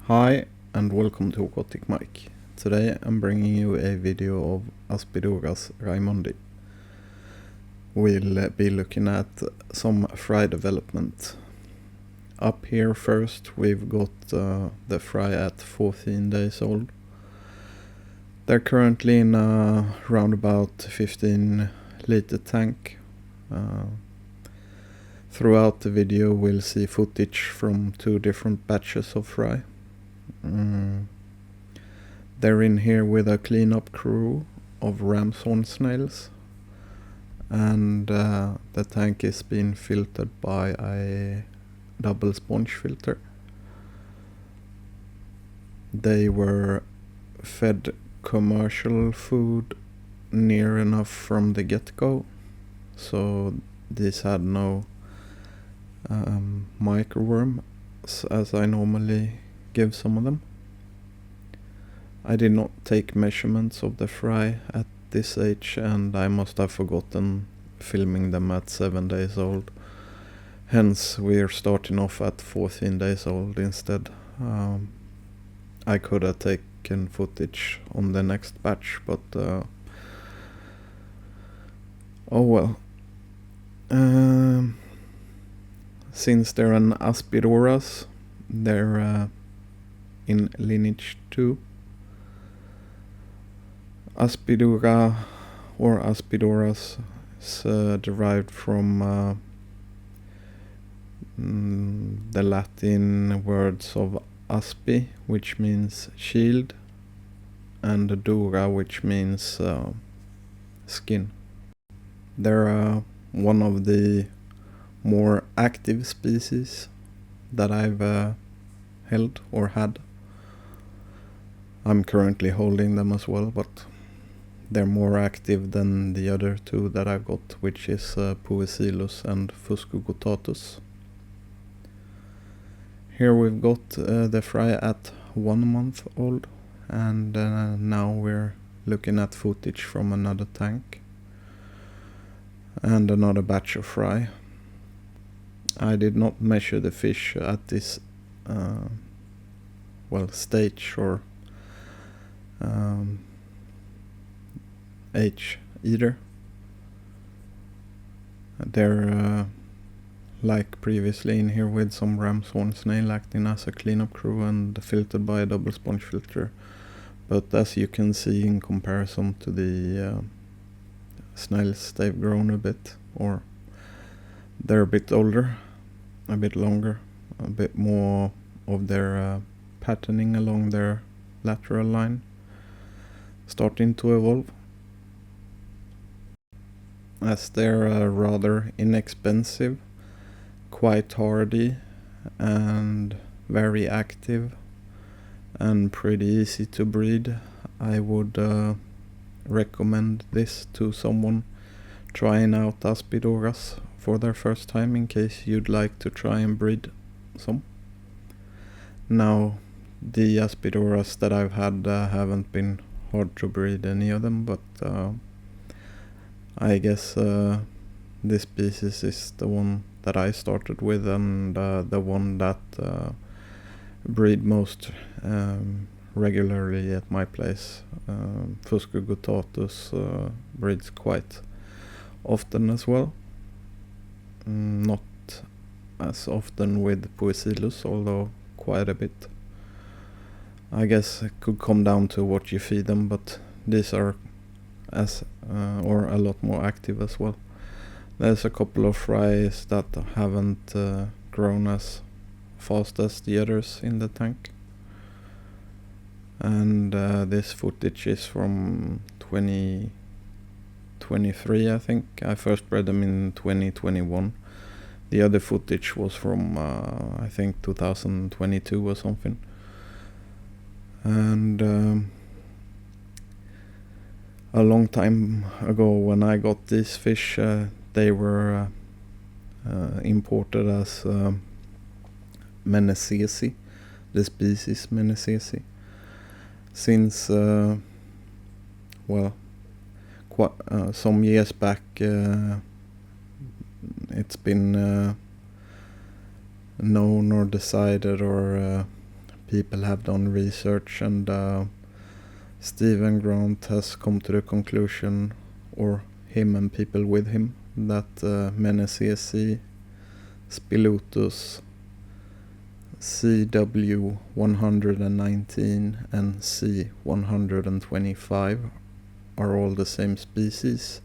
Hi and welcome to Aquatic Mike. Today I'm bringing you a video of Aspidoras raimundi. We'll be looking at some fry development. Up here first we've got the fry at 14 days old. They're currently in a roundabout 15-liter tank. Throughout the video we'll see footage from two different batches of fry. They're in here with a cleanup crew of ram's horn snails, and the tank is being filtered by a double sponge filter. They were fed commercial food near enough from the get-go, so these had no microworm as I normally give some of them. I did not take measurements of the fry at this age, and I must have forgotten filming them at 7 days old. Hence we're starting off at 14 days old instead. I could have taken footage on the next batch, but oh well. Since they're an Aspidoras, they're in lineage 2. Aspidora or Aspidoras is derived from the Latin words of aspi, which means shield, and dura, which means skin. They're one of the more active species that I've held or had. I'm currently holding them as well, but they're more active than the other two that I've got, which is Poecilus and Fuscogotatus. Here we've got the fry at 1 month old, and now we're looking at footage from another tank and another batch of fry. I did not measure the fish at this stage or age either. They're like previously in here with some ram's horn snail acting as a cleanup crew and filtered by a double sponge filter. But as you can see, in comparison to the snails, they've grown a bit, or they're a bit older, a bit longer, a bit more of their patterning along their lateral line starting to evolve. As they're rather inexpensive, quite hardy, and very active, and pretty easy to breed, I would recommend this to someone trying out Aspidoras for their first time, in case you'd like to try and breed some. Now, the Aspidoras that I've had haven't been hard to breed, any of them, but I guess this species is the one that I started with, and the one that breed most regularly at my place. Fuscogotatus breeds quite often as well. Not as often with Poecilus, although quite a bit. I guess it could come down to what you feed them, but these are or a lot more active as well. There's a couple of fries that haven't grown as fast as the others in the tank. And this footage is from 2023, I think. I first bred them in 2021. The other footage was from I think 2022 or something. And a long time ago, when I got these fish, they were imported as menezesi, the species menezesi. Since some years back, it's been known or decided, or people have done research, and Stephen Grant has come to the conclusion, or him and people with him, that menezesi, spilotus CW119 and C125 are all the same species,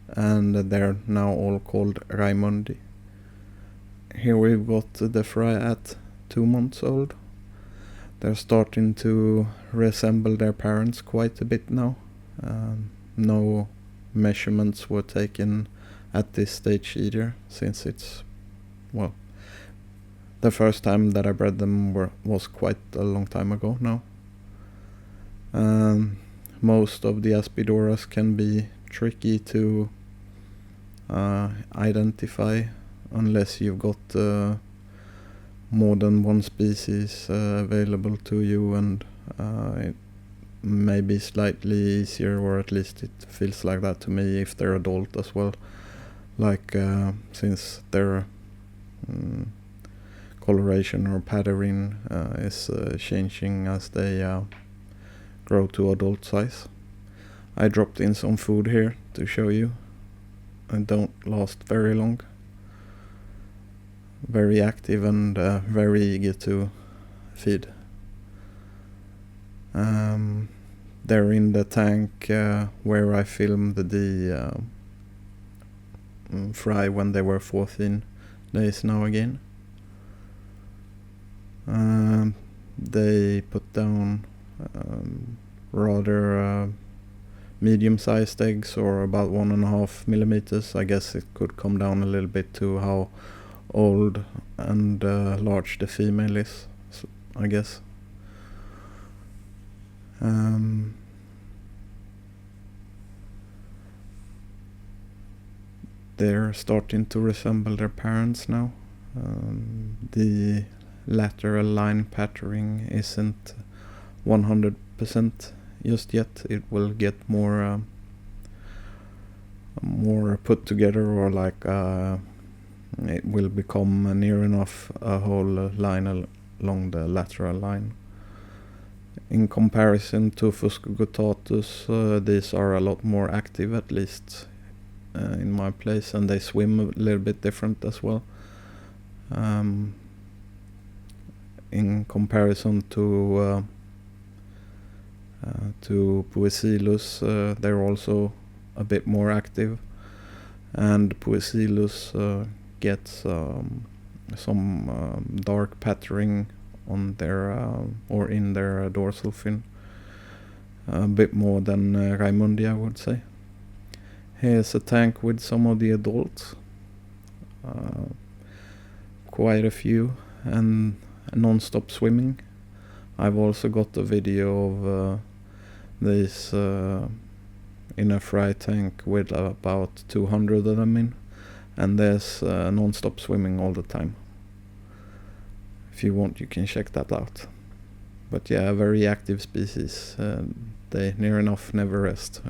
and they're now all called raimundi. Here we've got the fry at 2 months old. They're starting to resemble their parents quite a bit now. No measurements were taken at this stage either, since it's, well, the first time that I bred them was quite a long time ago now. Most of the Aspidoras can be tricky to identify unless you've got more than one species available to you, and it may be slightly easier, or at least it feels like that to me, if they're adult as well. Like since their coloration or patterning is changing as they grow to adult size. I dropped in some food here to show you. It don't last very long. Very active and very eager to feed. They're in the tank where I filmed the fry when they were 14 days now again. They put down rather medium-sized eggs, or about 1.5 millimeters. I guess it could come down a little bit to how old and large the female is, I guess. They're starting to resemble their parents now. The lateral line patterning isn't 100% just yet. It will get more put together, or like it will become near enough a whole line along the lateral line. In comparison to Fuscogotatus, these are a lot more active, at least in my place, and they swim a little bit different as well. In comparison to Poecilus, they're also a bit more active, and Poecilus gets some dark patterning on their or in their dorsal fin, a bit more than raimundi, I would say. Here's a tank with some of the adults, quite a few, and non-stop swimming. I've also got a video of this in a fry tank with about 200 of them in, and there's non-stop swimming all the time. If you want, you can check that out. But yeah, a very active species. They near enough never rest.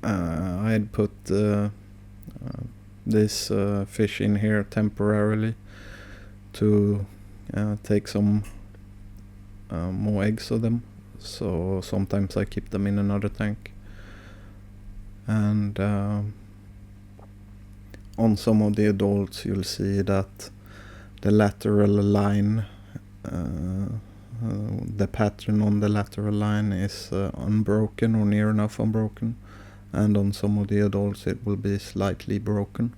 I'd put this fish in here temporarily to take some more eggs of them. So sometimes I keep them in another tank. And on some of the adults you'll see that the lateral line, the pattern on the lateral line is unbroken or near enough unbroken, and on some of the adults it will be slightly broken.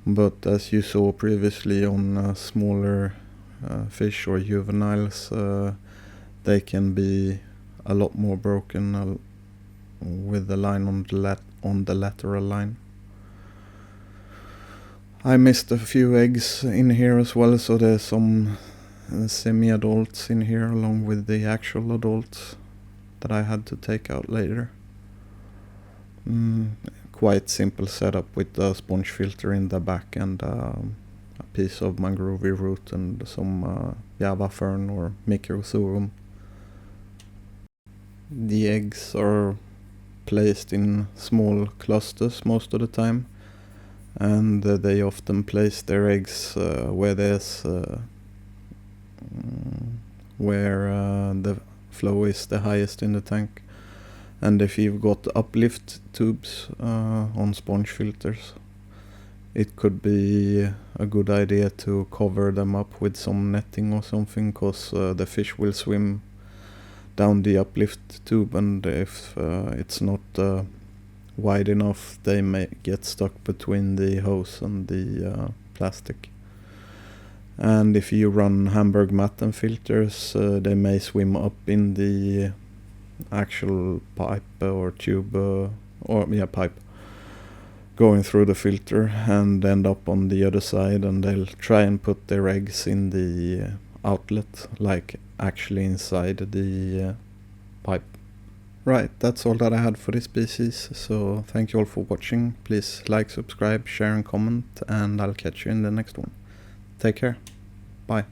But as you saw previously on smaller fish or juveniles, they can be a lot more broken with the line on the lateral line. I missed a few eggs in here as well, so there's some semi-adults in here along with the actual adults that I had to take out later. Quite simple setup with a sponge filter in the back and a piece of mangrove root and some java fern or microzorum. The eggs are placed in small clusters most of the time, and they often place their eggs where there's the flow is the highest in the tank. And if you've got uplift tubes on sponge filters, it could be a good idea to cover them up with some netting or something, because the fish will swim down the uplift tube, and if it's not wide enough, they may get stuck between the hose and the plastic. And if you run Hamburg Matten filters, they may swim up in the actual pipe or tube, pipe going through the filter and end up on the other side, and they'll try and put their eggs in the outlet, like actually inside the pipe. Right, that's all that I had for this species, so thank you all for watching. Please like, subscribe, share and comment, and I'll catch you in the next one. Take care. Bye.